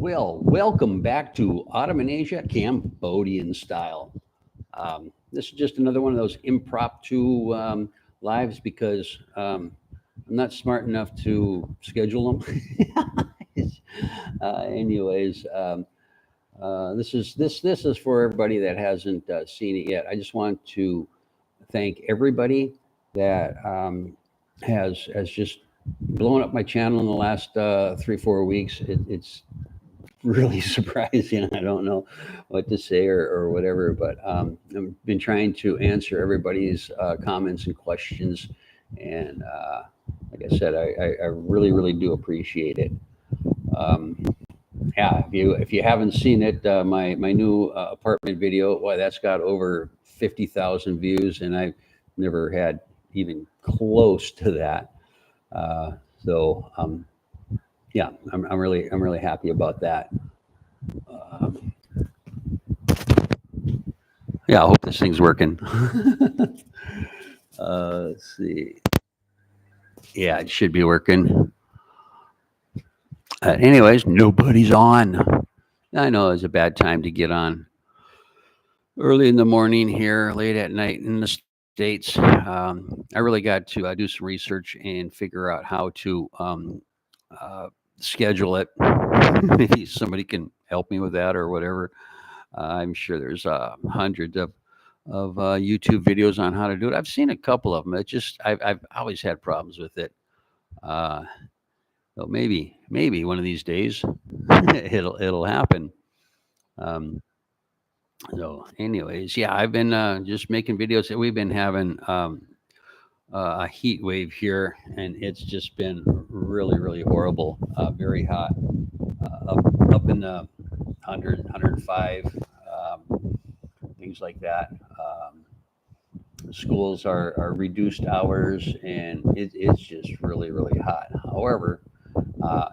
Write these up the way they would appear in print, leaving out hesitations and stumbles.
Well, welcome back to Autumn Asia, Cambodian style. This is just another one of those impromptu lives because I'm not smart enough to schedule them. Anyways, this is for everybody that hasn't seen it yet. I just want to thank everybody that has just blown up my channel in the last 3 4 weeks. It's really surprising. I don't know what to say or whatever, but I've been trying to answer everybody's comments and questions. And like I said, I really, really do appreciate it. Um, yeah, if you haven't seen it, my new apartment video, why that's got over 50,000 views, and I've never had even close to that. Uh, so yeah, I'm really happy about that. Um, yeah, I hope this thing's working. Let's see. Yeah, it should be working. Anyways, nobody's on. I know it's a bad time to get on early in the morning here, late at night in the States. I really got to do some research and figure out how to uh, schedule it. Maybe somebody can help me with that or whatever. I'm sure there's hundreds of YouTube videos on how to do it. I've seen a couple of them. It just I've always had problems with it. Uh, so maybe one of these days it'll happen. Um, so, anyways, yeah, I've been just making videos. We've been having a heat wave here, and it's just been really, really horrible. Very hot, up in the 100, things like that. Schools are reduced hours, and it's just really, really hot. However,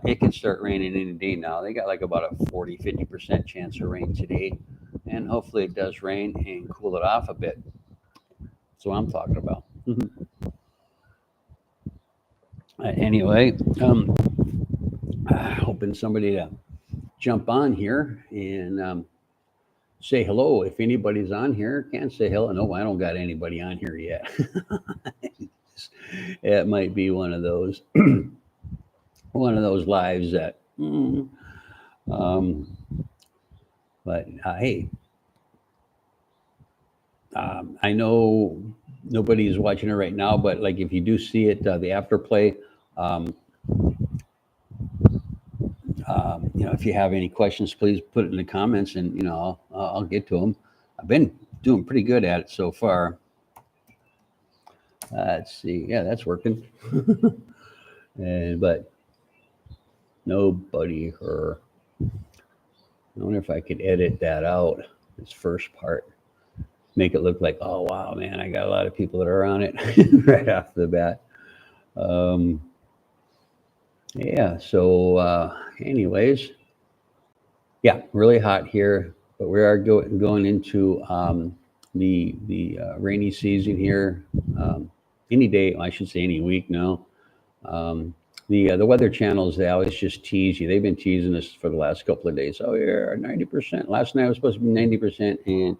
it can start raining any day now. They got like about a 40 50% chance of rain today, and hopefully it does rain and cool it off a bit. That's what I'm talking about. Anyway, hoping somebody to jump on here and say hello. If anybody's on here, can say hello. No, I don't got anybody on here yet. It might be one of those one of those lives that. Um, but hey, I know nobody's watching it right now, but like if you do see it, the afterplay, um, if you have any questions, please put it in the comments, and I'll get to them. I've been doing pretty good at it so far. Let's see, yeah, that's working. And but nobody her. I wonder if I could edit that out. This first part, make it look like, oh wow, man, I got a lot of people that are on it right off the bat. Um, yeah. So, anyways, yeah, really hot here, but we are going into the rainy season here. Any day, I should say, any week now. Um, the weather channels, they always just tease you. They've been teasing us for the last couple of days. Oh yeah, 90%. Last night was supposed to be 90%, and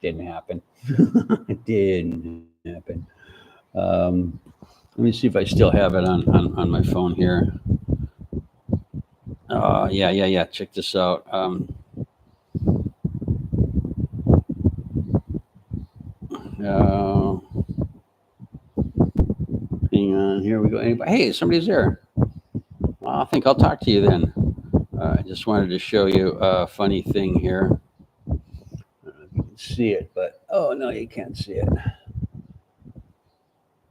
didn't happen. It didn't happen. Um, Let me see if I still have it on my phone here. Yeah. Check this out. Uh, Hang on. Here we go. Anybody? Hey, somebody's there. Well, I think I'll talk to you then. I just wanted to show you a funny thing here. I don't know if you can see it, but oh no, you can't see it.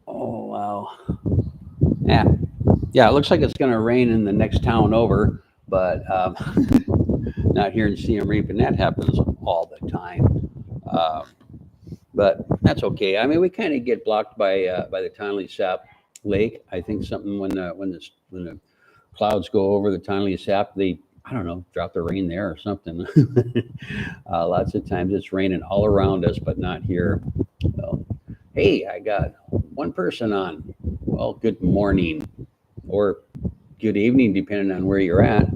Oh wow. Yeah, yeah. It looks like it's going to rain in the next town over, but not here in Siem Reap, and that happens all the time. Um, but that's okay. I mean, we kind of get blocked by the Tonle Sap Lake. I think something when the clouds go over the Tonle Sap, they, I don't know, drop the rain there or something. Lots of times it's raining all around us, but not here. Well, hey, I got one person on. Well, good morning or good evening, depending on where you're at.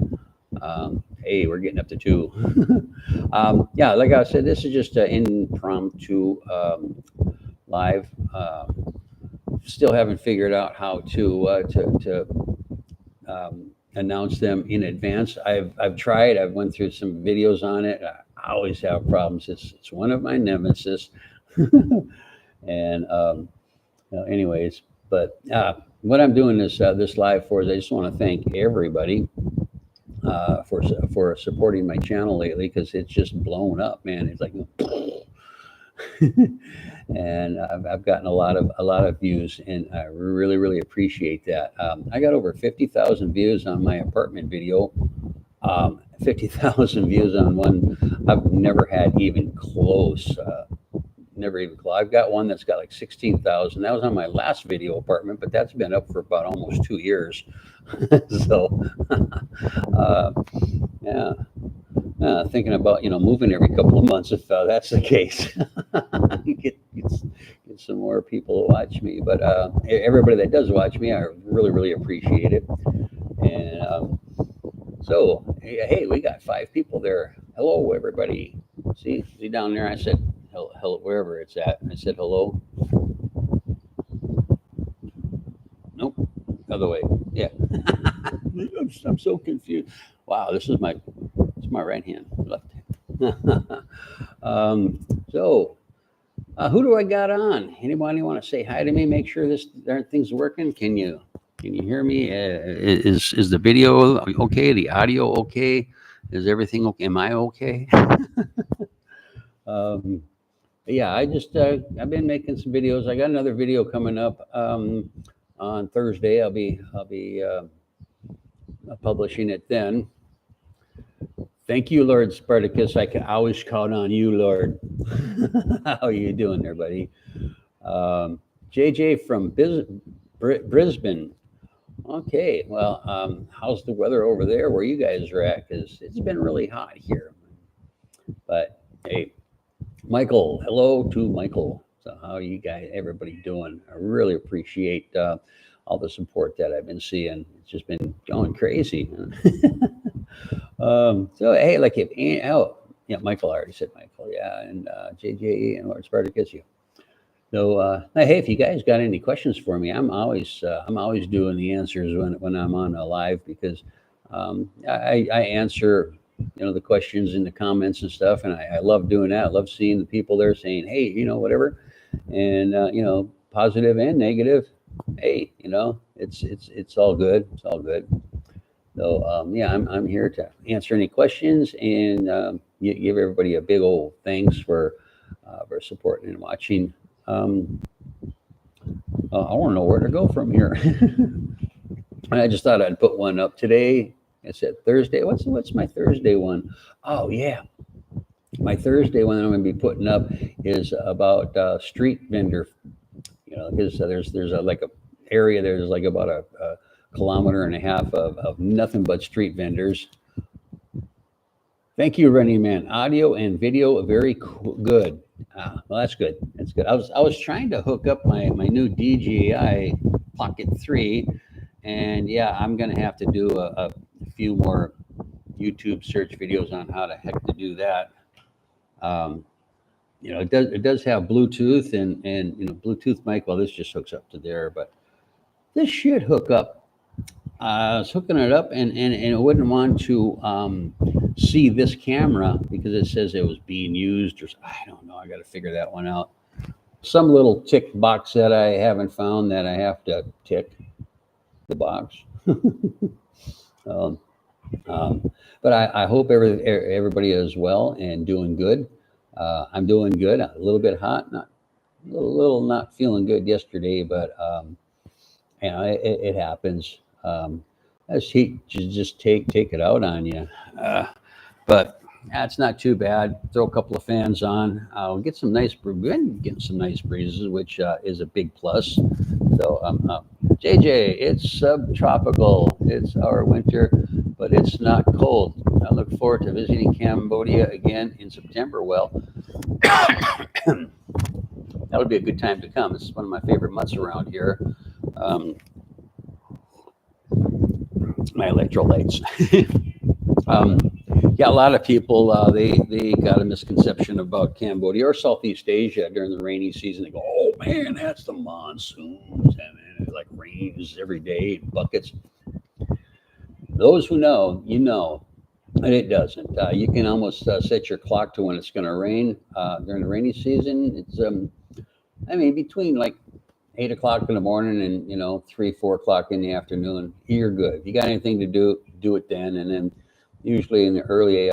Hey, we're getting up to 2. Yeah, like I said, this is just an impromptu live. Still haven't figured out how to announce them in advance. I've tried. I've went through some videos on it. I always have problems. It's one of my nemesis. And anyways, but what I'm doing this live for is I just want to thank everybody for supporting my channel lately, because it's just blown up, man. It's like, and I've gotten a lot of views, and I really appreciate that. I got over 50,000 views on my apartment video. 50,000 views on one I've never had even close. Never even close. I've got one that's got like 16,000. That was on my last video apartment, but that's been up for about almost 2 years. So, yeah. Thinking about moving every couple of months if that's the case. get some more people to watch me, but everybody that does watch me, I really appreciate it. And so hey, we got 5 people there. Hello everybody. See down there, I said hello wherever it's at. I said hello. Nope, other way. Yeah. I'm so confused. Wow, this is my right hand, left hand. So, who do I got on? Anybody want to say hi to me? Make sure thing's working. Can you hear me? Is the video okay? The audio okay? Is everything okay? Am I okay? Yeah, I've been making some videos. I got another video coming up on Thursday. I'll be publishing it then. Thank you, Lord Spartacus. I can always count on you, Lord. How are you doing there, buddy? JJ from Brisbane. Okay, well, how's the weather over there where you guys are at? Because it's been really hot here. But hey, Michael, hello to Michael. So how are you guys, everybody doing? I really appreciate all the support that I've been seeing. It's just been going crazy. So hey, like yeah, Michael, I already said Michael, yeah, and JJ and Lord Spartacus, you. So hey, if you guys got any questions for me, I'm always doing the answers when I'm on a live, because I answer the questions in the comments and stuff, and I love doing that. I love seeing the people there saying, hey, whatever, and positive and negative. Hey, it's all good. It's all good. So yeah, I'm here to answer any questions, and give everybody a big old thanks for supporting and watching. I want to know where to go from here. I just thought I'd put one up today. I said Thursday. What's my Thursday one? Oh yeah, my Thursday one that I'm going to be putting up is about street vendor. Because there's like a area. There's like about a kilometer and a half of nothing but street vendors. Thank you, Running Man. Audio and video, very good. Well, that's good. That's good. I was trying to hook up my new DJI Pocket 3, and yeah, I'm gonna have to do a few more YouTube search videos on how the heck to do that. It does have Bluetooth and Bluetooth mic. Well, this just hooks up to there, but this should hook up. I was hooking it up, and it wouldn't want to see this camera because it says it was being used, or I don't know. I got to figure that one out. Some little tick box that I haven't found that I have to tick the box. But I hope everybody is well and doing good. I'm doing good. A little bit hot, not a little not feeling good yesterday, but it happens. As heat just take it out on you. But it's not too bad. Throw a couple of fans on. I'll get some nice. Getting some nice breezes, which is a big plus. So JJ, it's subtropical. It's our winter, but it's not cold. I look forward to visiting Cambodia again in September. Well, that would be a good time to come. It's one of my favorite months around here. My electrolytes. Um, yeah, a lot of people they got a misconception about Cambodia or Southeast Asia during the rainy season. They go, "Oh man, that's the monsoons, and it like rains every day, buckets." Those who know, you know, and it doesn't. You can almost set your clock to when it's going to rain during the rainy season. It's I mean, between like 8 o'clock in the morning and 3, 4 o'clock in the afternoon, you're good. If you got anything to do, do it then, and then usually in the early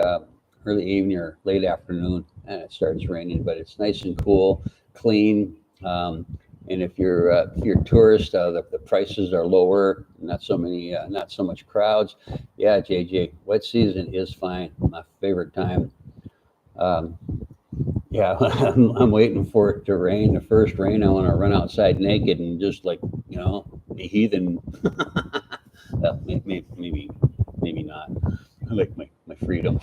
evening or late afternoon, it starts raining. But it's nice and cool, clean. And if you're a tourist, the prices are lower. Not so much crowds. Yeah, JJ, wet season is fine. My favorite time. Um, yeah, I'm waiting for it to rain. The first rain, I want to run outside naked and just like be heathen. Well, maybe not. I like my freedom.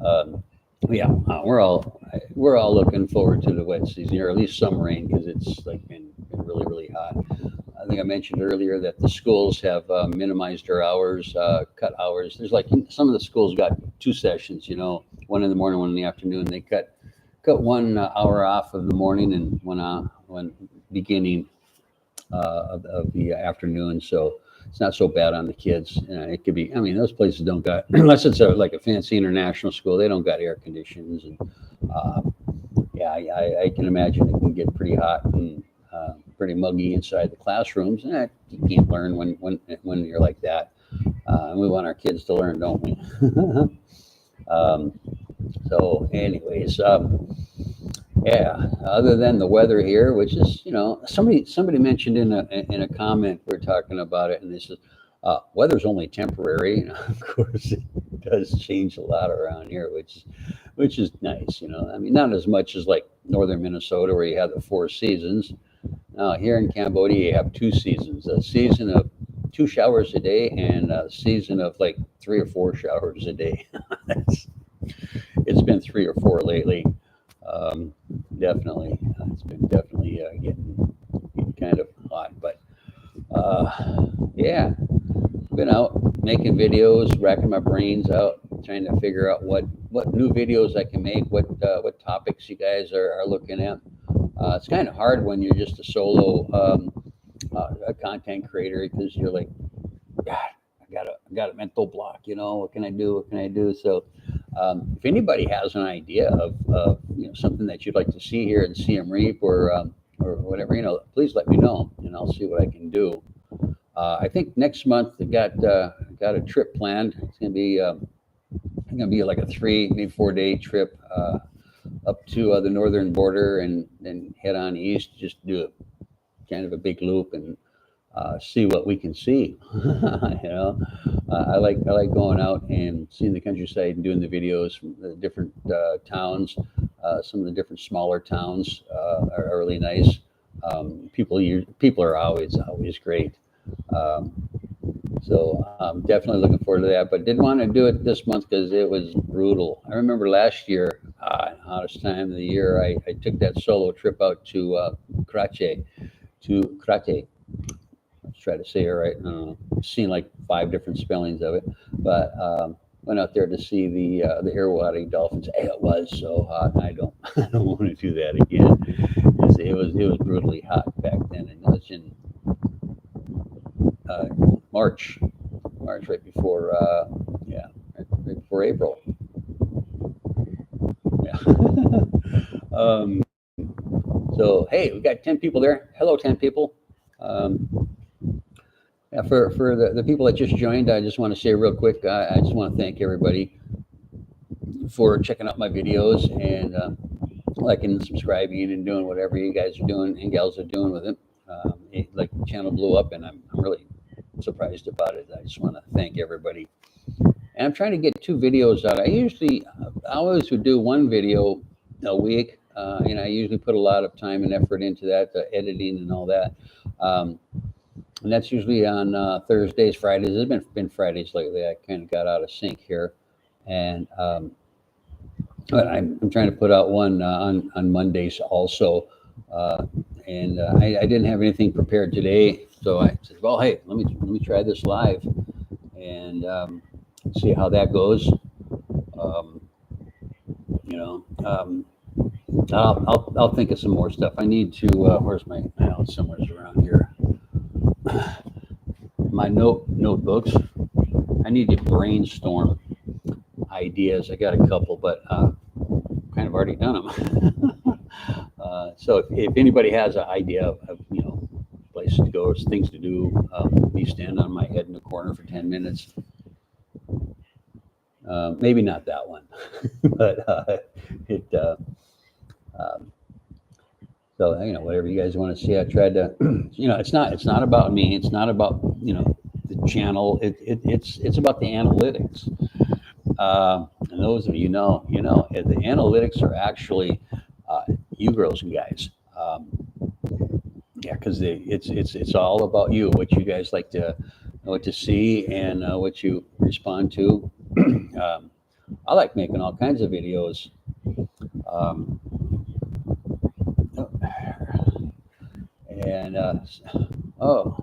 um, yeah, we're all looking forward to the wet season, or at least some rain, because it's like been really really hot. I think I mentioned earlier that the schools have minimized their hours, cut hours. There's like some of the schools got 2 sessions, one in the morning, one in the afternoon. They cut 1 hour off of the morning and one beginning of the afternoon. So it's not so bad on the kids. It could be. I mean, those places don't got unless it's like a fancy international school. They don't got air conditions, and uh, yeah, I can imagine it can get pretty hot and pretty muggy inside the classrooms. You can't learn when you're like that. And we want our kids to learn, don't we? um, so, anyways, yeah. Other than the weather here, which is, somebody mentioned in a comment, we're talking about it, and this is weather's only temporary. Of course, it does change a lot around here, which is nice. I mean, not as much as like northern Minnesota where you have the 4 seasons. Now here in Cambodia, you have 2 seasons: a season of 2 showers a day, and a season of like 3 or 4 showers a day. It's, it's been 3 or 4 lately. Um, definitely, it's been definitely getting kind of hot, but yeah, been out making videos, racking my brains out, trying to figure out what new videos I can make, what topics you guys are looking at. It's kind of hard when you're just a solo a content creator, because you're like, God, I got a mental block. What can I do? What can I do? So, if anybody has an idea of something that you'd like to see here in CM Reap or whatever, please let me know, and I'll see what I can do. I think next month I got a trip planned. It's gonna be like a 3 maybe 4 day trip up to the northern border, and then head on east. Just do kind of a big loop and see what we can see. I like going out and seeing the countryside and doing the videos from the different towns. Some of the different smaller towns are really nice. People are always great. Um, so I'm definitely looking forward to that. But didn't want to do it this month because it was brutal. I remember last year, hottest time of the year, I took that solo trip out to Krache, to Krate. Let's try to say it right. I don't know. I've seen like 5 different spellings of it, but went out there to see the Irrawaddy dolphins. Hey, it was so hot. I don't I don't want to do that again. It was brutally hot back then, and it was in uh, March, right before yeah, right before April. Yeah. So hey, we got 10 people there. Hello, 10 people. Um, Yeah, for the people that just joined, I just want to say real quick, I just want to thank everybody for checking out my videos and liking and subscribing and doing whatever you guys are doing and gals are doing with it. Like the channel blew up, and I'm really surprised about it. I just want to thank everybody. And I'm trying to get 2 videos out. I always would do 1 video a week, and I usually put a lot of time and effort into that, the editing and all that. Um, and that's usually on Thursdays, Fridays. It's been Fridays lately. I kind of got out of sync here, and but I'm trying to put out one on Mondays also. Uh, and I didn't have anything prepared today, so I said, "Well, hey, let me try this live." And see how that goes. Um, you know, I'll think of some more stuff. I need to. Where's my? Oh, it's somewhere's around here. My notebooks. I need to brainstorm ideas. I got a couple, but kind of already done them. So if anybody has an idea of places to go or things to do, me stand on my head in the corner for 10 minutes. Maybe not that one, but it. Um, so whatever you guys want to see, I tried to. It's not about me. It's not about the channel. It's about the analytics. And those of the analytics are actually you girls and guys. Yeah, because it's all about you, what you guys like to what to see and what you respond to. I like making all kinds of videos. Um, and oh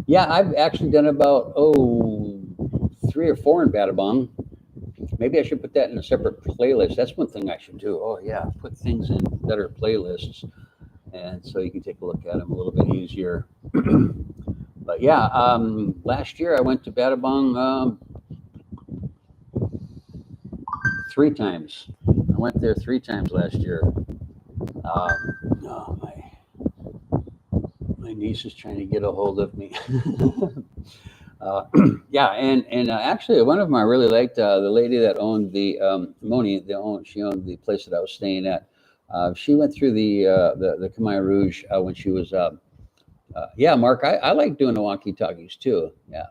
yeah, I've actually done about 3 or 4 in Battambang. Maybe I should put that in a separate playlist. That's one thing I should do. Oh yeah, put things in better playlists, and so you can take a look at them a little bit easier. But yeah, last year I went to Battambang 3 times. I went there 3 times last year. Oh, my niece is trying to get a hold of me. uh, yeah, and actually, one of them I really liked. The lady that owned the Moni, she owned the place that I was staying at. She went through the Khmer Rouge when she was. Yeah, Mark, I like doing the walkie talkies too. Yeah.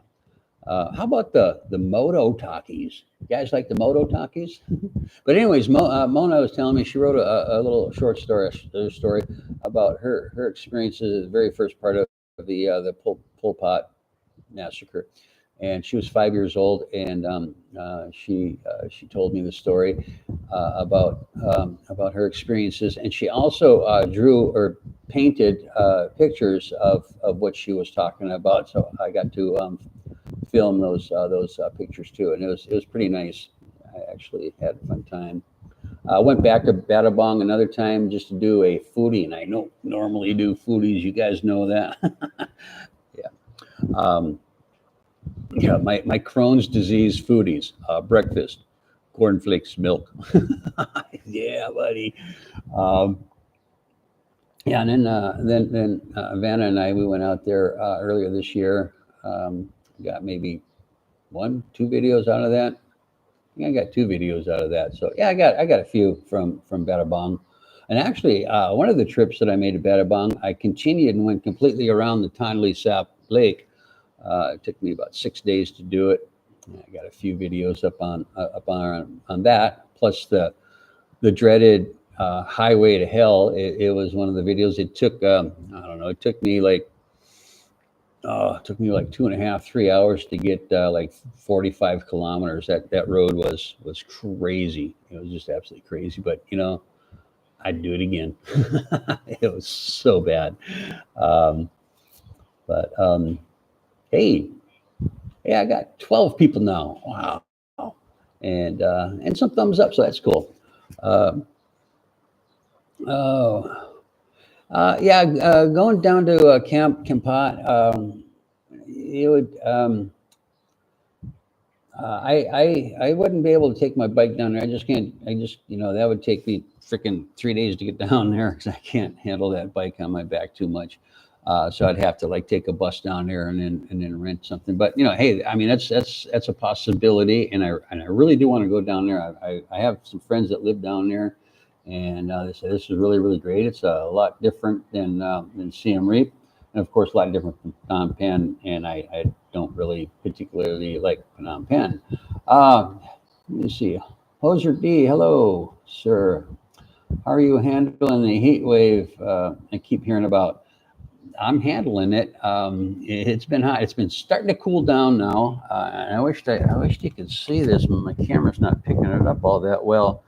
How about the moto talkies? You guys like the moto talkies? But anyways, Mona was telling me she wrote a little short story about her experiences at the very first part of the Pol Pot massacre, and she was 5 years old, and she told me the story about her experiences, and she also drew or painted pictures of what she was talking about. So I got to film those pictures too, and it was pretty nice. I actually had a fun time. I went back to Battambang another time just to do a foodie, and I don't normally do foodies. You guys know that. Yeah. Yeah, my Crohn's disease foodies, breakfast, cornflakes, milk. Yeah, buddy. Um, yeah, and then Vanna and I we went out there earlier this year. Got maybe 1, 2 videos out of that. Yeah, I got 2 videos out of that. So yeah, I got a few from Battambang. And actually, one of the trips that I made to Battambang, I continued and went completely around the Tonle Sap Lake. It took me about 6 days to do it. I got a few videos up on that. Plus the dreaded highway to hell. It was one of the videos. It took I don't know. It took me like 2.5, 3 hours to get like 45 kilometers. That road was crazy. It was just absolutely crazy. But I'd do it again. It was so bad. Um, but hey, I got 12 people now. Wow, and some thumbs up, so that's cool. Um, oh. Yeah, going down to Camp Campat, it would. I wouldn't be able to take my bike down there. I just can't. That would take me freaking 3 days to get down there because I can't handle that bike on my back too much. So I'd have to like take a bus down there and then rent something. But hey, I mean that's a possibility, and I really do want to go down there. I have some friends that live down there, and they say this is really really great. It's a lot different than Siem Reap, and of course a lot different from Phnom Penh. And I don't really particularly like Phnom Penh. Let me see. Hoser D, hello, sir. How are you handling the heat wave? I keep hearing about. I'm handling it. It's been hot. It's been starting to cool down now. And I wish you could see this. My camera's not picking it up all that well.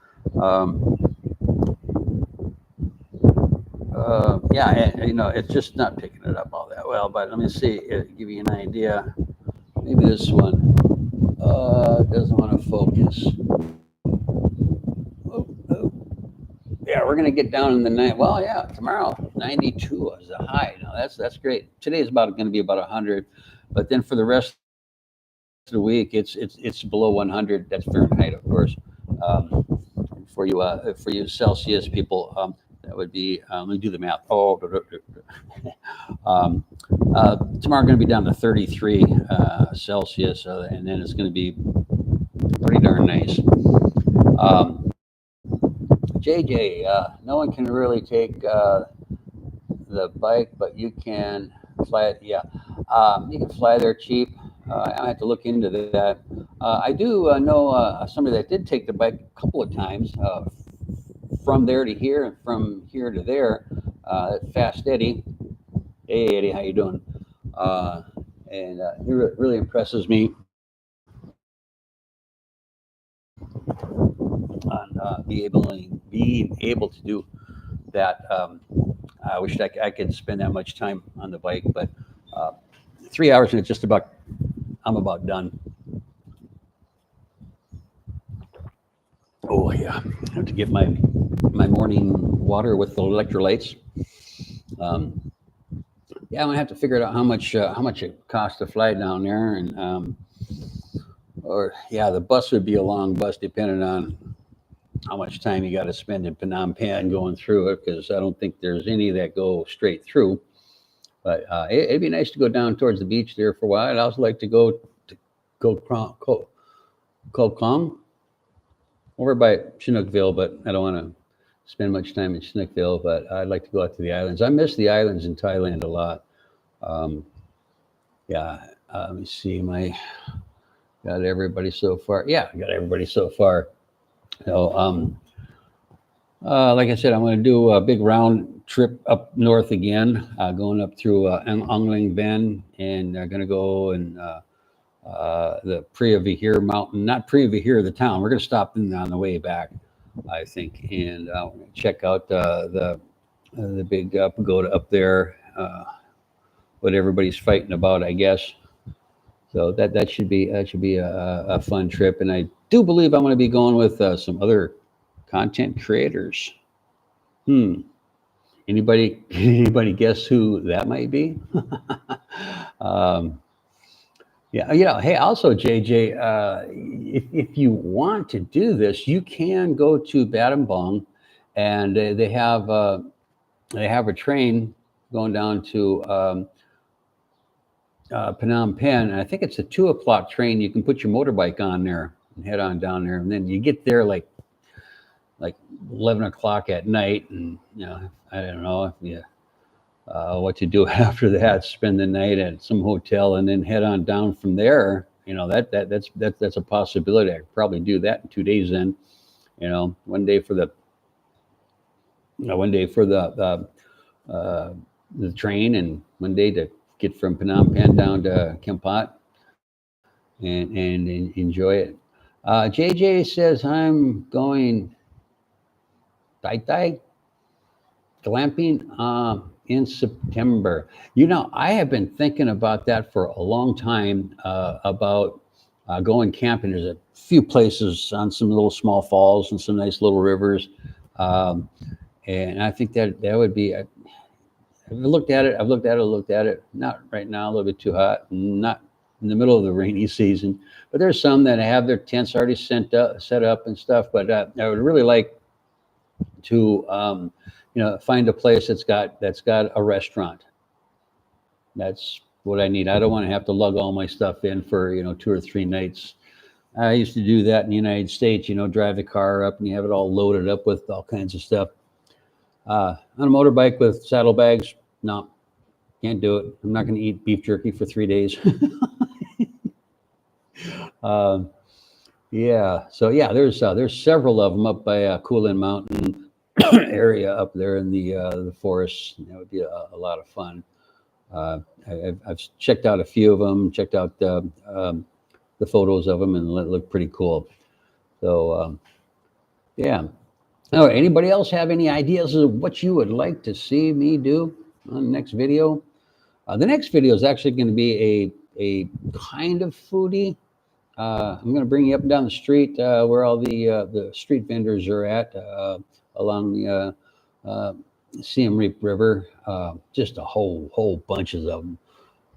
Yeah, it's just not picking it up all that well. But let me see. Give you an idea. Maybe this one. Doesn't want to focus. Oh, oh. Yeah, we're gonna get down in the night. Well, yeah, tomorrow 92 is a high. No, that's great. Today is about going to be about 100, but then for the rest of the week, it's below 100. That's Fahrenheit, of course. Um, for you Celsius people, that would be. Let me do the math. Um, Tomorrow going to be down to 33 Celsius, and then it's going to be pretty darn nice. JJ, no one can really take the bike, but you can fly it. Yeah, you can fly there cheap. I have to look into that. I do know somebody that did take the bike a couple of times from there to here and from here to there. Fast Eddie. Hey Eddie, how you doing? And he really impresses me on being able to do that. I wish I could spend that much time on the bike, but 3 hours and it's just about I'm about done. Oh yeah, I have to get my morning water with the electrolytes. Um, yeah, I'm gonna have to figure out how much it costs to fly down there, and or yeah, the bus would be a long bus, depending on how much time you got to spend in Phnom Penh going through it, because I don't think there's any that go straight through. But it'd be nice to go down towards the beach there for a while. I'd also like to go to Koh Kong over by Chinookville, but I don't want to spend much time in Chinookville. But I'd like to go out to the islands. I miss the islands in Thailand a lot. Um, yeah, let me see. Got everybody so far. Yeah, I got everybody so far. So, like I said, I'm going to do a big round trip up north again, going up through Ongling Bend, and they're going to go and the Priya Vihir mountain, not Priya Vihir, the town. We're going to stop in on the way back, I think, and check out the big pagoda up there, what everybody's fighting about, I guess. So that should be a fun trip, and I do believe I'm going to be going with some other content creators. Hmm. Anybody guess who that might be? um, yeah, hey, also JJ, if you want to do this, you can go to Battambang, and they have a train going down to Phnom Penh, and I think it's a 2 o'clock train. You can put your motorbike on there and head on down there, and then you get there like 11 o'clock at night, and I don't know if you what to do after that. Spend the night at some hotel, and then head on down from there. That's a possibility. I could probably do that in 2 days. Then, one day for the the train, and one day to get from Phnom Penh down to Kampot and enjoy it. JJ says I'm going Tai Tai glamping in September. I have been thinking about that for a long time, about going camping. There's a few places on some little small falls and some nice little rivers, and I think that would be. I've looked at it. Not right now, a little bit too hot. Not in the middle of the rainy season, but there's some that have their tents already set up and stuff. But I would really like to find a place that's got a restaurant. That's what I need. I don't want to have to lug all my stuff in for 2 or 3 nights. I used to do that in the United States. Drive the car up and you have it all loaded up with all kinds of stuff. On a motorbike with saddlebags, no, can't do it. I'm not going to eat beef jerky for 3 days. Yeah. So yeah, there's several of them up by Kulin Mountain area up there in the forest. That would be a lot of fun. I've checked out a few of them. Checked out the photos of them, and it looked pretty cool. So yeah. All right. Anybody else have any ideas of what you would like to see me do on the next video? The next video is actually going to be a kind of foodie I'm going to bring you up and down the street where all the street vendors are at along the Siem Reap River. Just a whole bunches of them.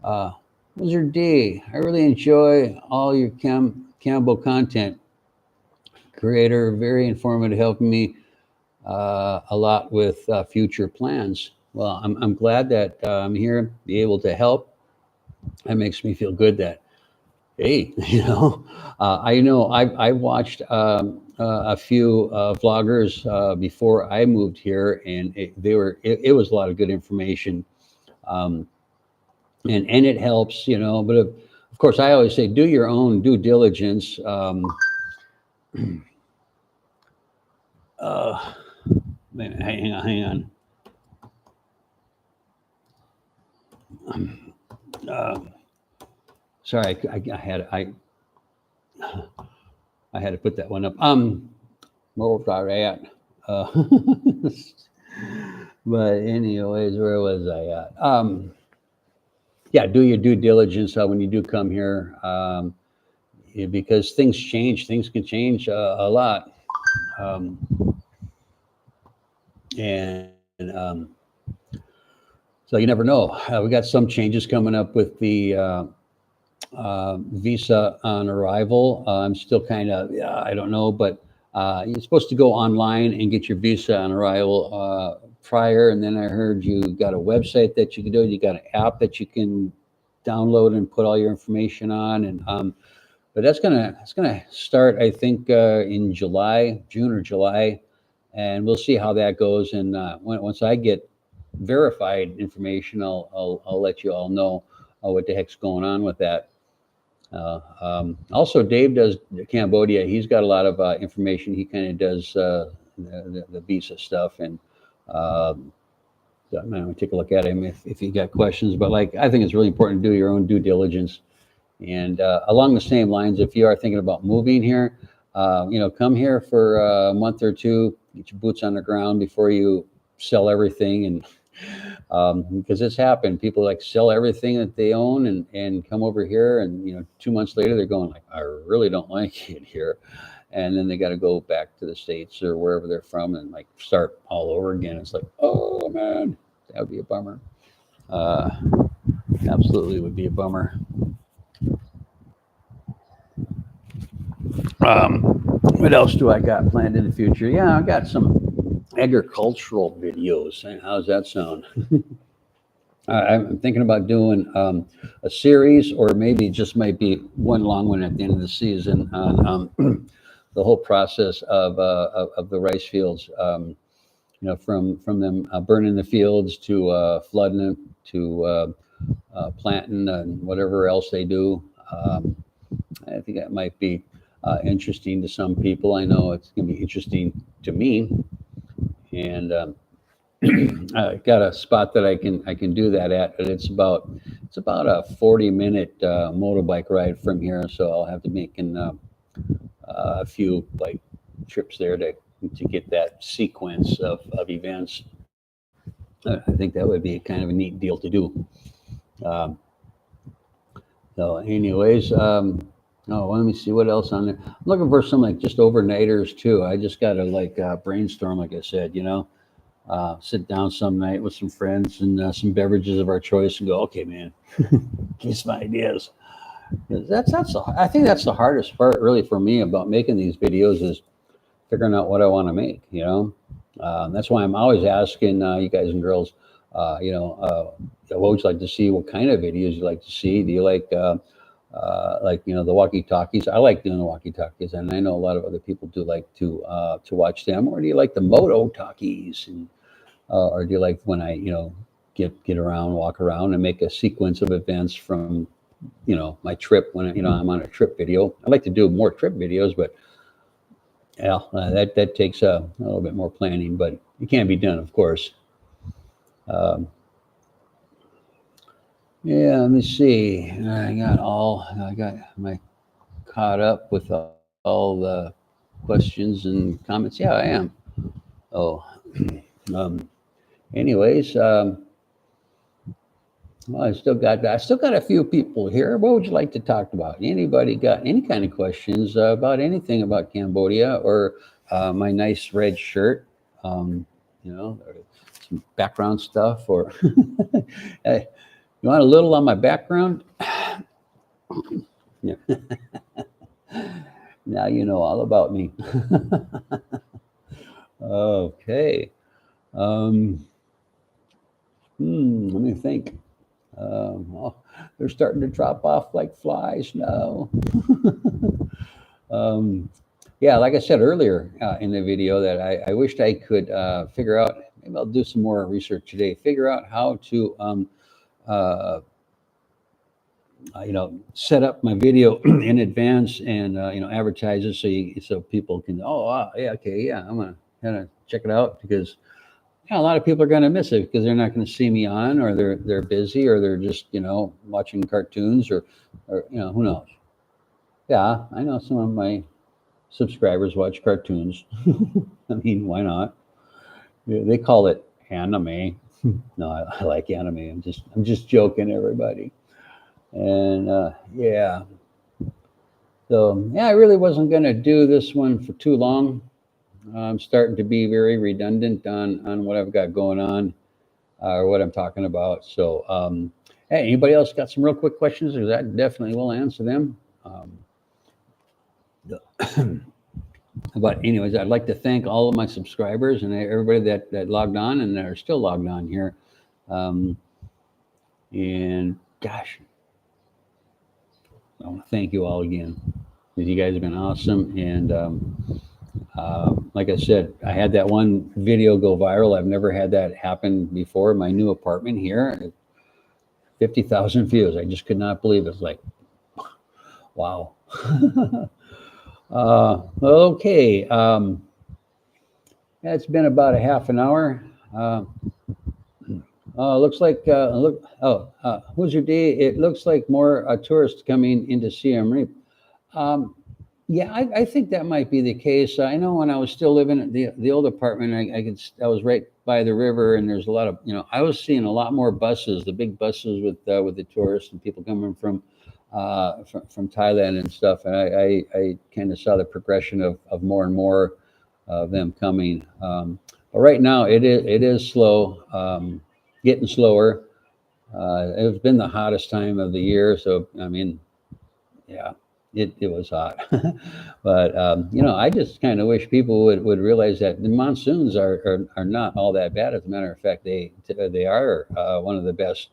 Uh, Wizard D, I really enjoy all your Campbell content. Creator, very informative, helping me a lot with future plans. Well, I'm glad that I'm here, be able to help. That makes me feel good that hey, I know I watched a few vloggers before I moved here, and it was a lot of good information, um, and it helps, But of course, I always say do your own due diligence. Uh, hang on. Uh, Sorry, I had to put that one up. Where was I at? But anyways, where was I at? Yeah, do your due diligence when you do come here, because things change. Things can change a lot, um, and so you never know. We got some changes coming up with the visa on arrival. I'm still kind of, I don't know, but you're supposed to go online and get your visa on arrival prior. And then I heard you got a website that you can do. You got an app that you can download and put all your information on. And but that's gonna start, I think, in July, June or July, and we'll see how that goes. And once I get verified information, I'll let you all know what the heck's going on with that. Also, Dave does Cambodia. He's got a lot of information. He kind of does the visa stuff, and I'm going to take a look at him if you got questions. But like, I think it's really important to do your own due diligence. And along the same lines, if you are thinking about moving here, come here for a month or two, get your boots on the ground before you sell everything. And because it's happened, people like sell everything that they own and come over here, and 2 months later they're going like, I really don't like it here, and then they got to go back to the States or wherever they're from and like start all over again. It's like, oh man, that would be a bummer. Uh, Absolutely would be a bummer. What else do I got planned in the future? Yeah, I got some agricultural videos. How's that sound? I'm thinking about doing a series, or maybe just might be one long one at the end of the season on the whole process of the rice fields. From them burning the fields to flooding them to planting and whatever else they do. I think that might be interesting to some people. I know it's going to be interesting to me, and I got a spot that I can do that at, but it's about a 40-minute motorbike ride from here, so I'll have to make a few like trips there to get that sequence of events. I think that would be kind of a neat deal to do. Um, so, anyways, oh, let me see what else on there. I'm looking for some like just overnighters too. I just got to like brainstorm, like I said, sit down some night with some friends and some beverages of our choice and go, okay, man, give me some ideas. I think that's the hardest part really for me about making these videos is figuring out what I want to make, that's why I'm always asking you guys and girls, I've always like to see what kind of videos you like to see. Do you like the walkie talkies? I like doing the walkie talkies, and I know a lot of other people do like to watch them. Or do you like the moto talkies, and or do you like when I get around, walk around, and make a sequence of events from my trip when I'm on a trip video? I like to do more trip videos, but yeah, that takes a little bit more planning, but it can be done, of course. Um, yeah, let me see. I got my caught up with all the questions and comments. Yeah, I am. Oh, um, anyways, Well, I still got a few people here. What would you like to talk about? Anybody got any kind of questions about anything about Cambodia or my nice red shirt? Or some background stuff, or hey, you want a little on my background? Yeah. Now you know all about me. Okay. Um, Let me think. Oh, they're starting to drop off like flies now. um, yeah, like I said earlier in the video, that I wished I could figure out. Maybe I'll do some more research today. Figure out how to, uh, set up my video in advance and advertise it so people can. Oh, wow, yeah, okay, yeah, I'm gonna kind of check it out because yeah, a lot of people are going to miss it because they're not going to see me on, or they're busy, or they're just watching cartoons, or who knows. Yeah, I know some of my subscribers watch cartoons. I mean, why not? They call it anime. No, I like anime. I'm just joking, everybody. And yeah, so yeah, I really wasn't going to do this one for too long. I'm starting to be very redundant on what I've got going on, or what I'm talking about. So, hey, anybody else got some real quick questions? Because I definitely will answer them. But anyways, I'd like to thank all of my subscribers and everybody that logged on and that are still logged on here. Um, and gosh, I want to thank you all again because you guys have been awesome. And like I said, I had that one video go viral. I've never had that happen before. My new apartment here, 50,000 views. I just could not believe it. It's like, wow. Okay. Yeah, it's been about a half an hour. Looks like look. Oh, who's your day? It looks like more tourists coming into Siem Reap. Um, yeah, I think that might be the case. I know when I was still living at the old apartment, I was right by the river, and there's a lot of I was seeing a lot more buses, the big buses with the tourists and people coming from Thailand and stuff, and I kind of saw the progression of more and more of them coming. But right now it is slow, getting slower. It's been the hottest time of the year, so I mean, yeah, it was hot. But I just kind of wish people would realize that the monsoons are not all that bad. As a matter of fact, they are uh, uh, one of the best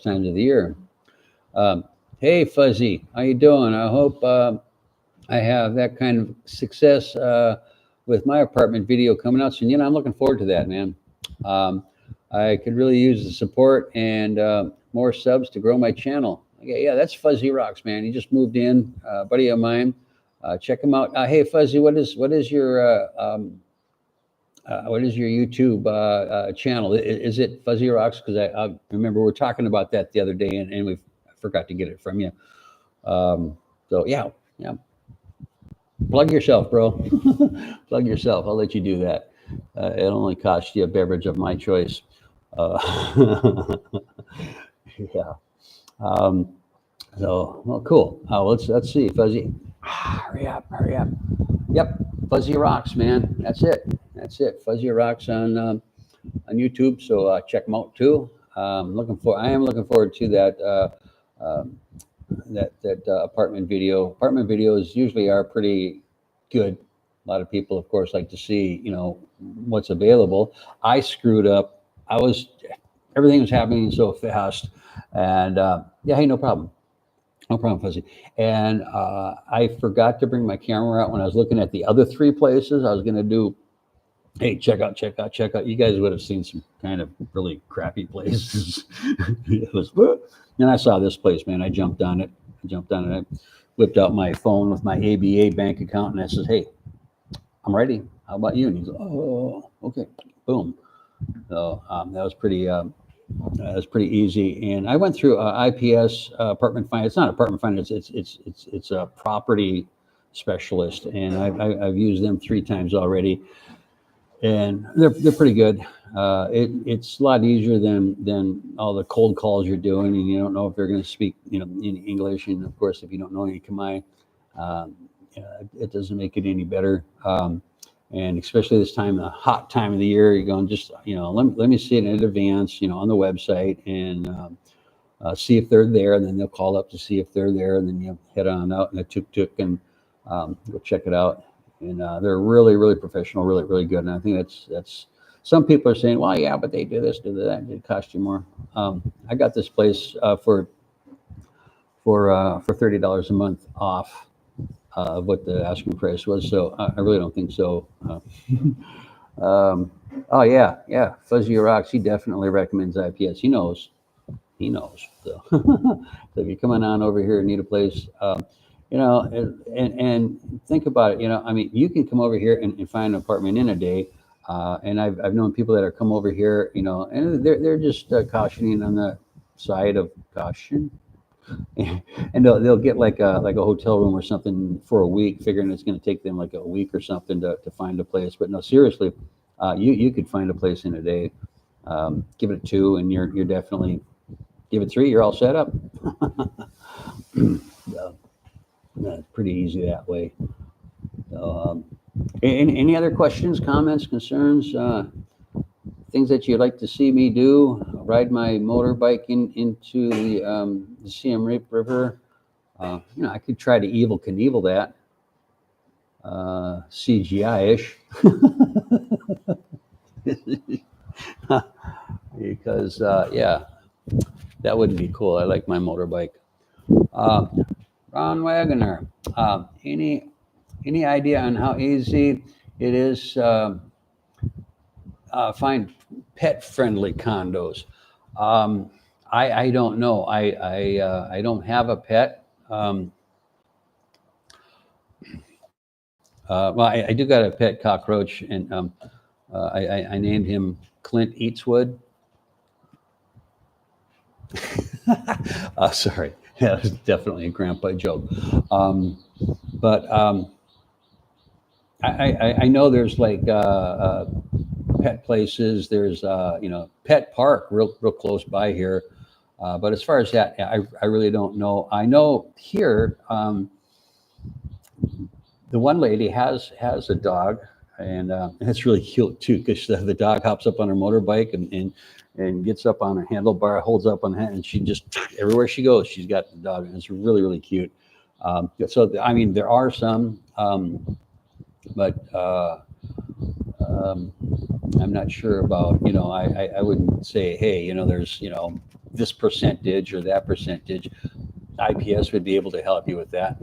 times of the year. Um, hey, Fuzzy, how you doing? I hope I have that kind of success with my apartment video coming out soon. I'm looking forward to that, man. Um, I could really use the support and more subs to grow my channel. Okay, yeah, that's Fuzzy Rocks, man. He just moved in, buddy of mine. Check him out. Hey, Fuzzy, what is your YouTube channel? Is it Fuzzy Rocks? Because I remember we were talking about that the other day, and we forgot to get it from you. So yeah, yeah. Plug yourself, bro. Plug yourself. I'll let you do that. It'll only cost you a beverage of my choice. Yeah. Um, so, well, cool. Let's see, Fuzzy. Hurry up, hurry up. Yep, Fuzzy Rocks, man. That's it. That's it. Fuzzy Rocks on YouTube. So check them out too. I am looking forward to um, that apartment video. Apartment videos usually are pretty good. A lot of people, of course, like to see what's available. I screwed up. Everything was happening so fast, and yeah, hey, no problem. No problem, Fuzzy. And I forgot to bring my camera out when I was looking at the other three places. I was going to do, hey, check out, check out, check out. You guys would have seen some kind of really crappy places. It was, and I saw this place, man. I jumped on it. I whipped out my phone with my ABA bank account, and I says, hey, I'm ready. How about you? And he's like, oh, okay. Boom. So that was pretty easy. And I went through IPS apartment finance. It's not apartment finance. It's a property specialist, and I've used them 3 times already. and they're pretty good. It's a lot easier than all the cold calls you're doing, and you don't know if they're going to speak, in English. And of course, if you don't know any Khmer, um, it doesn't make it any better. And especially this time, the hot time of the year, you're going just, let me see it in advance, on the website, and see if they're there, and then they'll call up to see if they're there, and then you head on out in a tuk-tuk and go check it out. And they're really, really professional, really, really good. And I think that's some people are saying, well, yeah, but they do this, do that, it cost you more. I got this place for $30 a month off of what the asking price was. So I really don't think so. Oh yeah, Fuzzy Rocks. He definitely recommends IPS. He knows. So, so if you're coming on over here and need a place, and think about it. I mean, you can come over here and find an apartment in a day. And I've known people that are come over here, and they're just cautioning on the side of caution, and they'll get like a hotel room or something for a week, figuring it's going to take them like a week or something to find a place. But no, seriously, you could find a place in a day. Give it a 2, and you're definitely. Give it 3, you're all set up. So, it's pretty easy that way. So, any other questions, comments, concerns, things that you'd like to see me do? Ride my motorbike into the Siem Reap River. I could try to Evel Knievel that. CGI-ish. Because, yeah. That wouldn't be cool. I like my motorbike. Ron Wagoner, any idea on how easy it is find pet-friendly condos? I don't know. I don't have a pet. Well, I do got a pet cockroach, and I named him Clint Eatswood. Sorry, that was definitely a grandpa joke. But I know there's like pet places. There's pet park real close by here. But as far as that, I really don't know. I know here the one lady has a dog, and it's really cute too, because the dog hops up on her motorbike and gets up on her handlebar, holds up on hand, and she just, everywhere she goes, she's got the dog, and it's really, really cute. So, I mean, there are some, but I'm not sure about, I wouldn't say, hey, there's, this percentage or that percentage. IPS would be able to help you with that.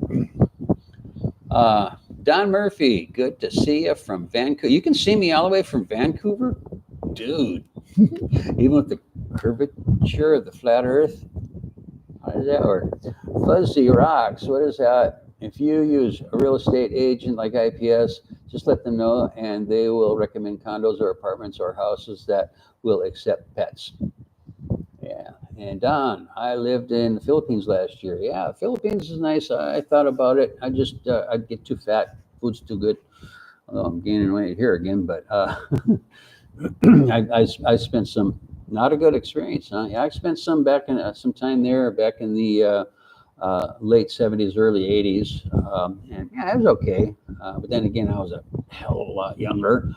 Don Murphy, good to see you from Vancouver. You can see me all the way from Vancouver? Dude. Even with the curvature of the flat earth. How does that work? Fuzzy Rocks, what is that? If you use a real estate agent like IPS, just let them know, and they will recommend condos or apartments or houses that will accept pets. Yeah. And Don, I lived in the Philippines last year. Yeah, Philippines is nice. I thought about it. I'd get too fat. Food's too good. Although I'm gaining weight here again, but I spent some not a good experience. Huh? Yeah, I spent some time there back in the late 70s, early 80s, and yeah, it was okay. But then again, I was a hell of a lot younger,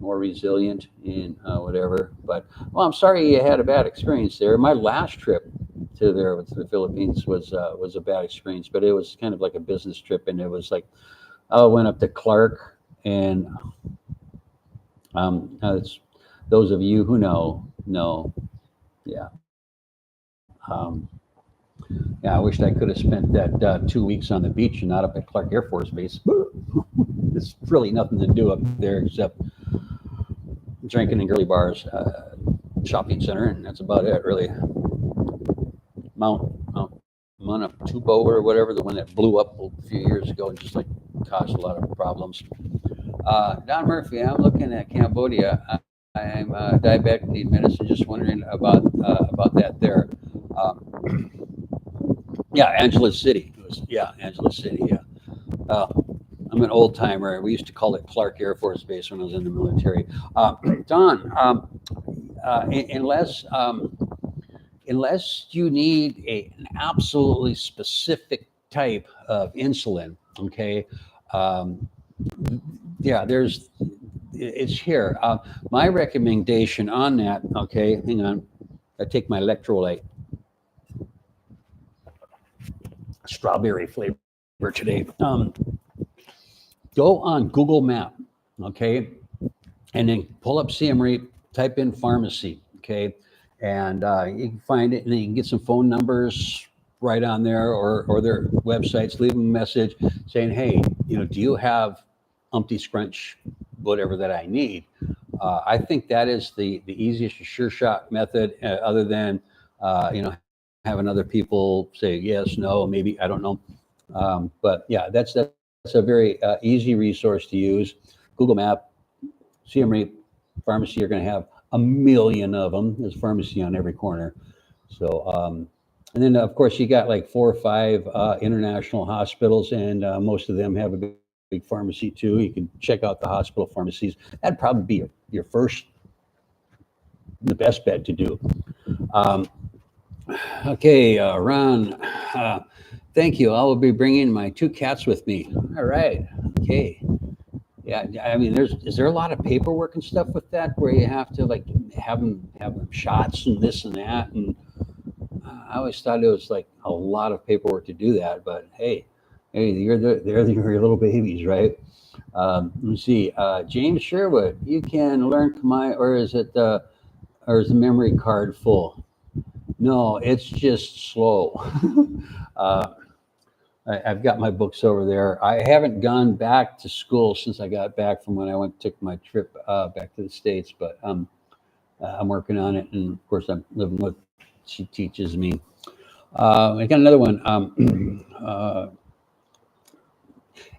more resilient, and whatever. But well, I'm sorry you had a bad experience there. My last trip to the Philippines was a bad experience, but it was kind of like a business trip, and it was like I went up to Clark, and it's, those of you who know, yeah. Yeah, I wished I could have spent that 2 weeks on the beach and not up at Clark Air Force Base. There's really nothing to do up there except drinking in girly bars, shopping center, and that's about it, really. Mount Tubo or whatever, the one that blew up a few years ago and just like caused a lot of problems. Don Murphy, I'm looking at Cambodia. I'm diabetic, need medicine. Just wondering about that there. Yeah, Angeles City. Angeles City. Yeah. I'm an old timer. We used to call it Clark Air Force Base when I was in the military. Don, unless unless you need an absolutely specific type of insulin, okay, um, yeah, it's here. My recommendation on that, okay, hang on, I take my electrolyte, strawberry flavor today. Go on Google Map, okay, and then pull up CMRE, type in pharmacy, okay, and you can find it, and then you can get some phone numbers right on there, or their websites. Leave them a message saying, hey, do you have Umpty Scrunch, whatever that I need? I think that is the easiest sure shot method, other than having other people say yes, no, maybe, I don't know. But yeah, that's a very easy resource to use. Google Map, CMRE, pharmacy. You're going to have a million of them. There's pharmacy on every corner. So, and then of course you got like 4 or 5 international hospitals, and most of them have a big pharmacy too. You can check out the hospital pharmacies. That'd probably be your first, the best bet to do. Okay, Ron, thank you. I will be bringing my 2 cats with me. All right. Okay. Yeah, I mean, is there a lot of paperwork and stuff with that, where you have to like have them shots and this and that? And I always thought it was like a lot of paperwork to do that. But hey, they're your little babies, right? Let me see. James Sherwood, you can learn Khmer, or is the memory card full? No, it's just slow. I've got my books over there. I haven't gone back to school since I got back from when I took my trip back to the States, but I'm working on it, and of course I'm living what she teaches me. I got another one.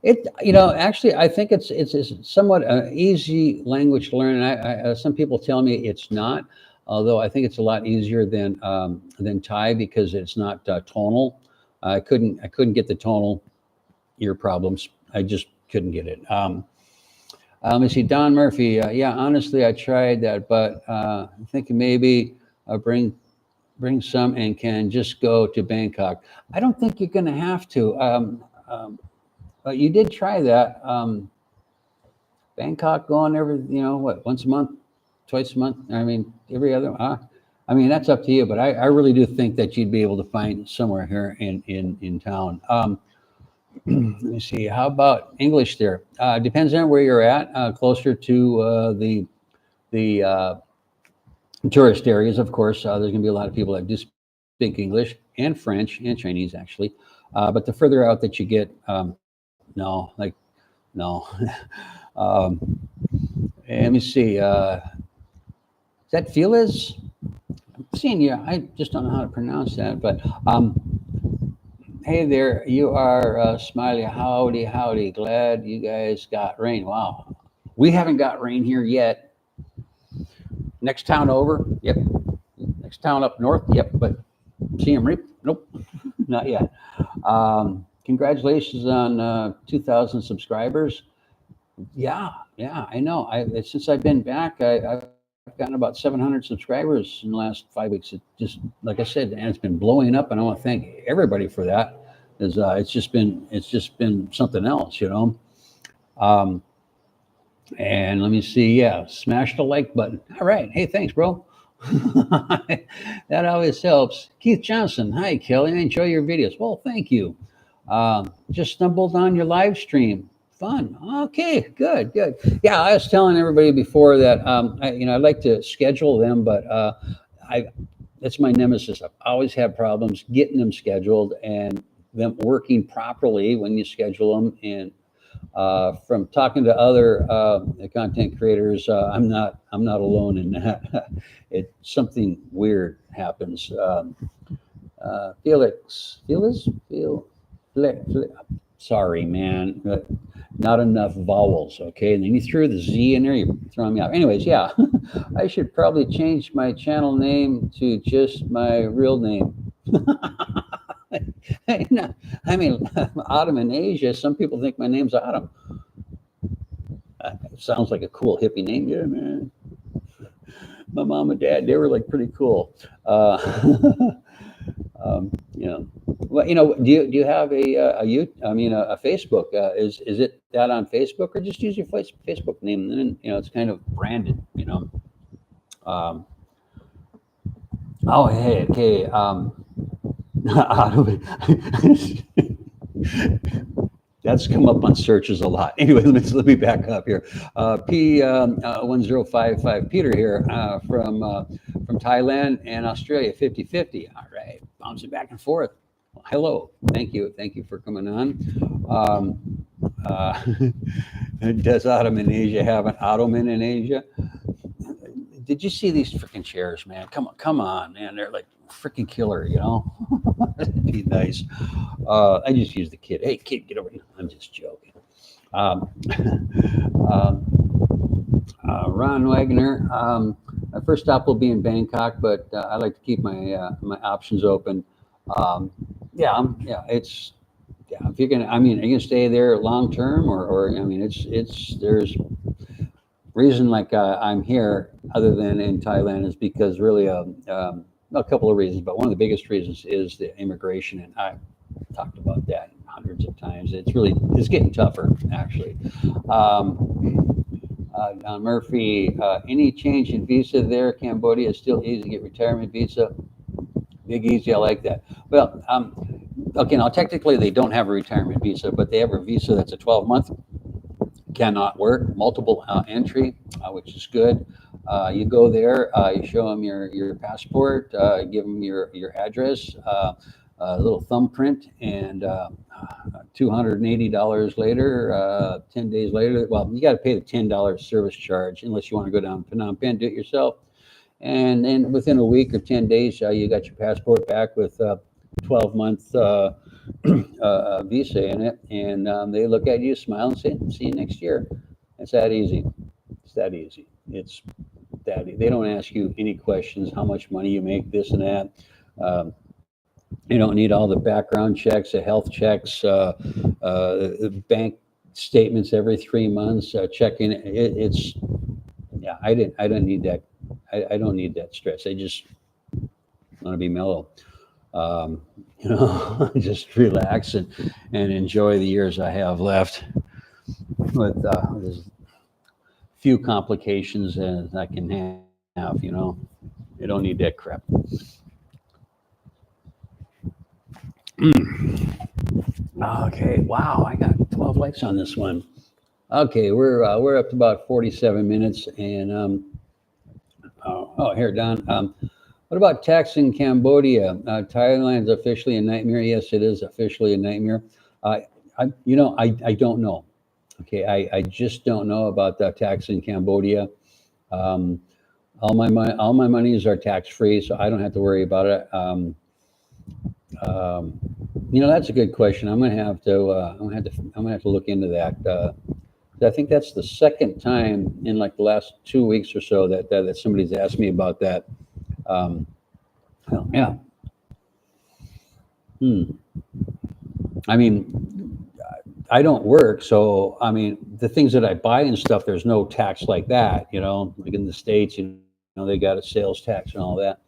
Actually, I think it's somewhat an easy language to learn. And some people tell me it's not, although I think it's a lot easier than Thai, because it's not tonal. I couldn't get the tonal ear problems. I just couldn't get it. Let me see, Don Murphy. Yeah, honestly, I tried that, but I'm thinking maybe I'll bring some and can just go to Bangkok. I don't think you're going to have to. But you did try that. Bangkok going once a month, twice a month? I mean, every other. I mean, that's up to you, but I really do think that you'd be able to find somewhere here in town. Let me see. How about English there? Depends on where you're at. Closer to the tourist areas, of course, there's going to be a lot of people that do speak English and French and Chinese, actually. But the further out that you get, no. Let me see. Is that Feliz? I'm seeing you. I just don't know how to pronounce that. But hey there, you are Smiley. Howdy, howdy. Glad you guys got rain. Wow. We haven't got rain here yet. Next town over? Yep. Next town up north? Yep. But Siem Reap? Nope. Not yet. Congratulations on 2,000 subscribers. Yeah, I know. Since I've been back, I've gotten about 700 subscribers in the last 5 weeks. It just, like I said, and it's been blowing up, and I want to thank everybody for that. Because it's just been something else, And let me see. Yeah, smash the like button. All right. Hey, thanks, bro. That always helps. Keith Johnson. Hi, Kelly. I enjoy your videos. Well, thank you. Just stumbled on your live stream. Fun. Okay, good. Yeah, I was telling everybody before that I'd like to schedule them, but that's my nemesis. I've always had problems getting them scheduled and them working properly when you schedule them. And from talking to other content creators, I'm not alone in that. Something weird happens. Felix. Sorry, man, not enough vowels. Okay, and then you threw the Z in there. You're throwing me off. Anyways, yeah, I should probably change my channel name to just my real name. I mean, Autumn in Asia. Some people think my name's Autumn. Sounds like a cool hippie name. Yeah, man. My mom and dad, they were like pretty cool. You know, well, do you have a Facebook? Is it that on Facebook, or just use your Facebook name, and then it's kind of branded. Um, oh, hey, okay. Out of it. That's come up on searches a lot. Anyway, let me back up here. P1055 Peter here from Thailand and Australia, 50/50. All right, bouncing back and forth. Hello, thank you for coming on. Does Ottoman in Asia have an Ottoman in Asia? Did you see these freaking chairs, man? Come on, man. They're like freaking killer, That'd be nice. I just use the kid. Hey, kid, get over here. I'm just joking. Um, Ron Wagner. My first stop will be in Bangkok, but I like to keep my options open. Um, it's if you're gonna. I mean, are you gonna stay there long term, or I mean, it's there's reason like I'm here other than in Thailand is because really a couple of reasons, but one of the biggest reasons is the immigration, and I talked about that hundreds of times. It's getting tougher actually. Don Murphy, any change in visa there? Cambodia is still easy to get retirement visa. Big easy, I like that. Well, okay, now technically they don't have a retirement visa, but they have a visa that's a 12-month. Cannot work, multiple entry, which is good. You go there, you show them your passport, give them your address, a little thumbprint, and $280 later, 10 days later. Well, you got to pay the $10 service charge unless you want to go down to Phnom Penh, do it yourself. And then within a week or 10 days, you got your passport back with 12-month visa in it, and they look at you, smile, and say, "See you next year." It's that easy. It's that easy. It's that they don't ask you any questions. How much money you make, this and that. You don't need all the background checks, the health checks, bank statements every 3 months, checking. It's yeah. I don't need that. I don't need that stress. I just want to be mellow. Just relax and enjoy the years I have left with as few complications as I can have. I don't need that crap. Okay, wow, I got 12 likes on this one. Okay, we're up to about 47 minutes, and here, Don. What about tax in Cambodia? Thailand's officially a nightmare. Yes, it is officially a nightmare. I don't know. Okay, I just don't know about the tax in Cambodia. All my monies are tax free, so I don't have to worry about it. That's a good question. I'm gonna have to look into that. I think that's the second time in like the last 2 weeks or so that somebody's asked me about that. Well, yeah. I mean, I don't work, so I mean, the things that I buy and stuff, there's no tax like that. Like in the States, they got a sales tax and all that.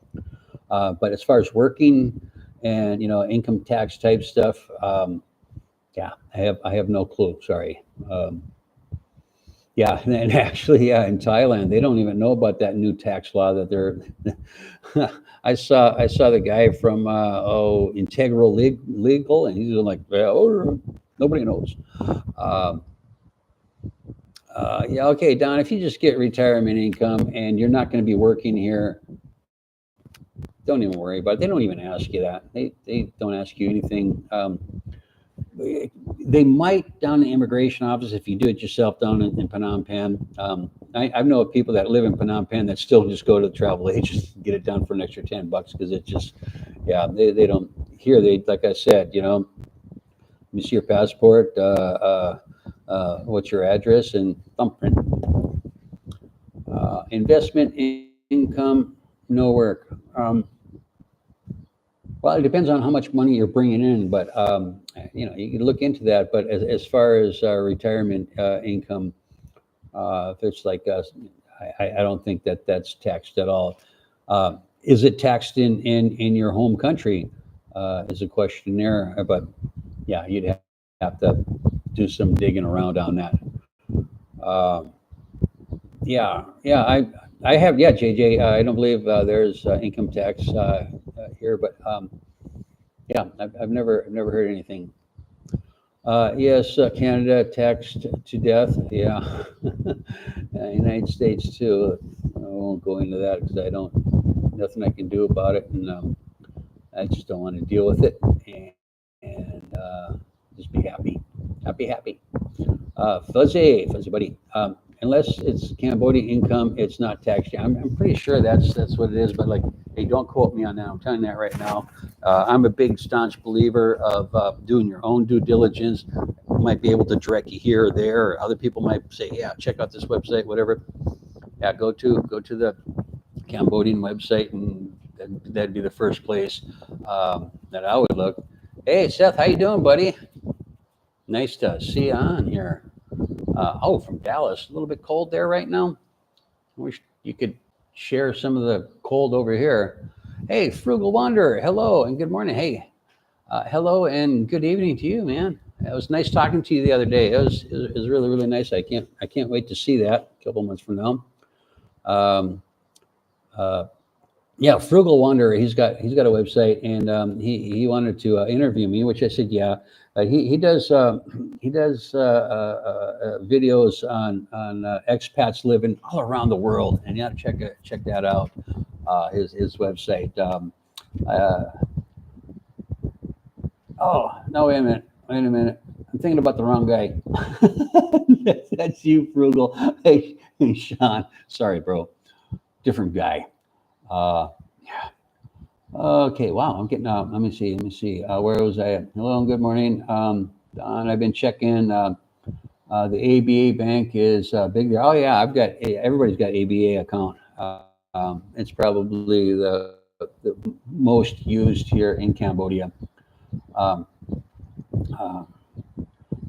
But as far as working and income tax type stuff, yeah, I have no clue. Sorry. Yeah, and actually, yeah, in Thailand, they don't even know about that new tax law that they're. I saw the guy from Integral Legal, and he's like, oh, nobody knows. Yeah, okay, Don. If you just get retirement income and you're not going to be working here, don't even worry about it. They don't even ask you that. They don't ask you anything. They might down in the immigration office if you do it yourself down in Phnom Penh. I know of people that live in Phnom Penh that still just go to the travel agents and get it done for an extra $10 because it just, yeah, they don't here. They like I said, let me see your passport, what's your address, and thumbprint. Investment income, no work. Well, it depends on how much money you're bringing in, but you can look into that. But as far as retirement income, If it's like I don't think that that's taxed at all. Is it taxed in your home country? Is a question there. But yeah, you'd have to do some digging around on that. Uh, I have, yeah, JJ. I don't believe there's income tax here, but yeah, I've never heard anything. Yes, Canada taxed to death. Yeah, United States too. I won't go into that because I don't nothing I can do about it, and I just don't want to deal with it, and just be happy. Fuzzy buddy. Unless it's Cambodian income, it's not taxed. I'm pretty sure that's what it is, but like, hey, don't quote me on that. I'm telling you that right now. I'm a big staunch believer of doing your own due diligence. Might be able to direct you here or there, or other people might say, yeah, check out this website, whatever. Yeah, go to the Cambodian website, and that'd be the first place that I would look. Hey, Seth, how you doing, buddy? Nice to see you on here. Oh, from Dallas. A little bit cold there right now. I wish you could share some of the cold over here. Hey, Frugal Wanderer. Hello and good morning. Hey, hello and good evening to you, man. It was nice talking to you the other day. It was really, really nice. I can't wait to see that a couple months from now. Um, uh, yeah, Frugal Wanderer. He's got a website, and he wanted to interview me, which I said yeah. He does videos on expats living all around the world, and you got to check that out. His website. Uh, oh no! Wait a minute. I'm thinking about the wrong guy. That's you, Frugal. Hey, Sean. Sorry, bro. Different guy. Yeah. Okay, wow, I'm getting out. Let me see. Where was I at? Hello and good morning. Don, I've been checking. The ABA bank is big there. Oh yeah, everybody's got ABA account. It's probably the most used here in Cambodia. Um, uh,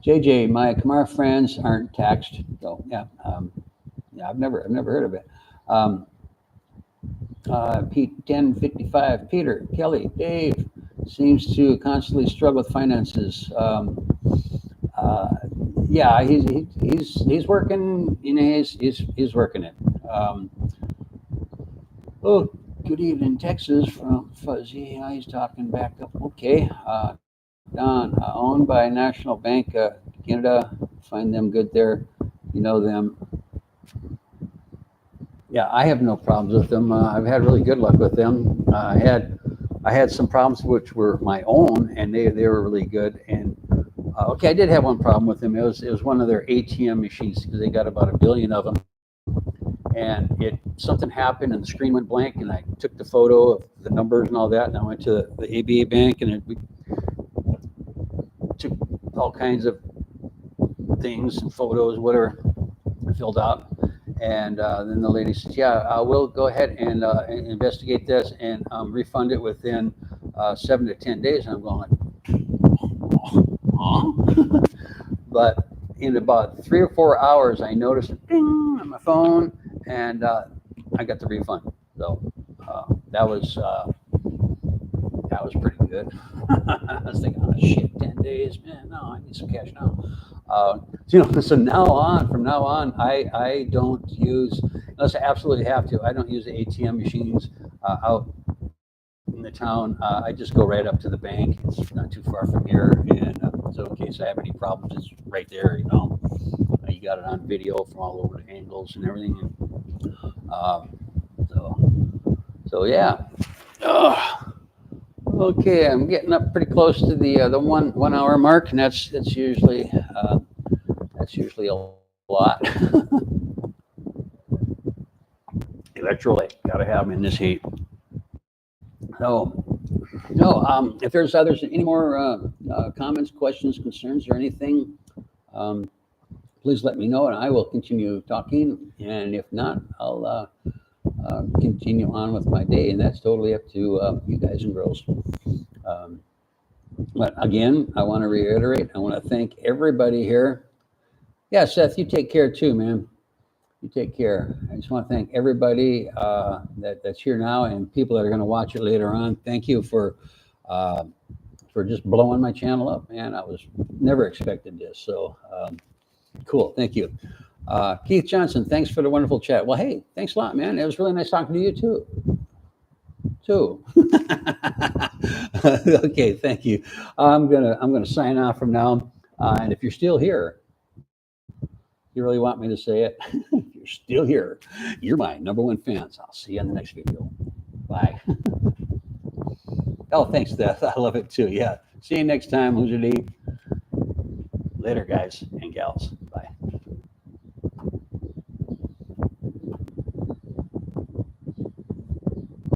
JJ, my Khmer friends aren't taxed. So yeah, I've never heard of it. Um, Pete 1055, Peter, Kelly, Dave seems to constantly struggle with finances. Uh, yeah, he's working. You know, he's working it. Um, oh, good evening, Texas from Fuzzy. He's talking back up. Okay, Don, owned by National Bank Canada. Find them good there. You know them. Yeah, I have no problems with them. I've had really good luck with them. I had some problems which were my own, and they were really good. And okay, I did have one problem with them. It was one of their ATM machines because they got about a billion of them, and something happened and the screen went blank, and I took the photo of the numbers and all that, and I went to the ABA bank, and we took all kinds of things and photos, whatever, filled out. And then the lady says, yeah, we'll go ahead and investigate this and refund it within 7 to 10 days. And I'm going like, huh? But in about 3 or 4 hours, I noticed a ding on my phone, and I got the refund. So that was pretty good. I was thinking, oh shit, 10 days, man. No, I need some cash now. So from now on, I don't use, unless I absolutely have to, I don't use the ATM machines out in the town. I just go right up to the bank. It's not too far from here, and so in case I have any problems, it's right there. You got it on video from all over the angles and everything. So yeah. Okay, I'm getting up pretty close to the 1 hour mark, and that's usually a lot. Electrolyte, gotta have them in this heat. So, no, if there's any more comments, questions, concerns, or anything, please let me know, and I will continue talking. And if not, I'll continue on with my day, and that's totally up to you guys and girls. But again, I want to reiterate, I want to thank everybody here. Yeah, Seth, you take care too, man. You take care. I just want to thank everybody that's here now and people that are going to watch it later on. Thank you uh, for just blowing my channel up, man. I was never expected this. So cool. Thank you. Keith Johnson, thanks for the wonderful chat. Well, hey, thanks a lot, man. It was really nice talking to you too. Okay, thank you. I'm gonna sign off from now. And if you're still here, you really want me to say it? If you're still here, you're my number one fans. I'll see you in the next video. Bye. Oh, thanks, Death. I love it too. Yeah. See you next time. Who's your Later, guys and gals. Bye.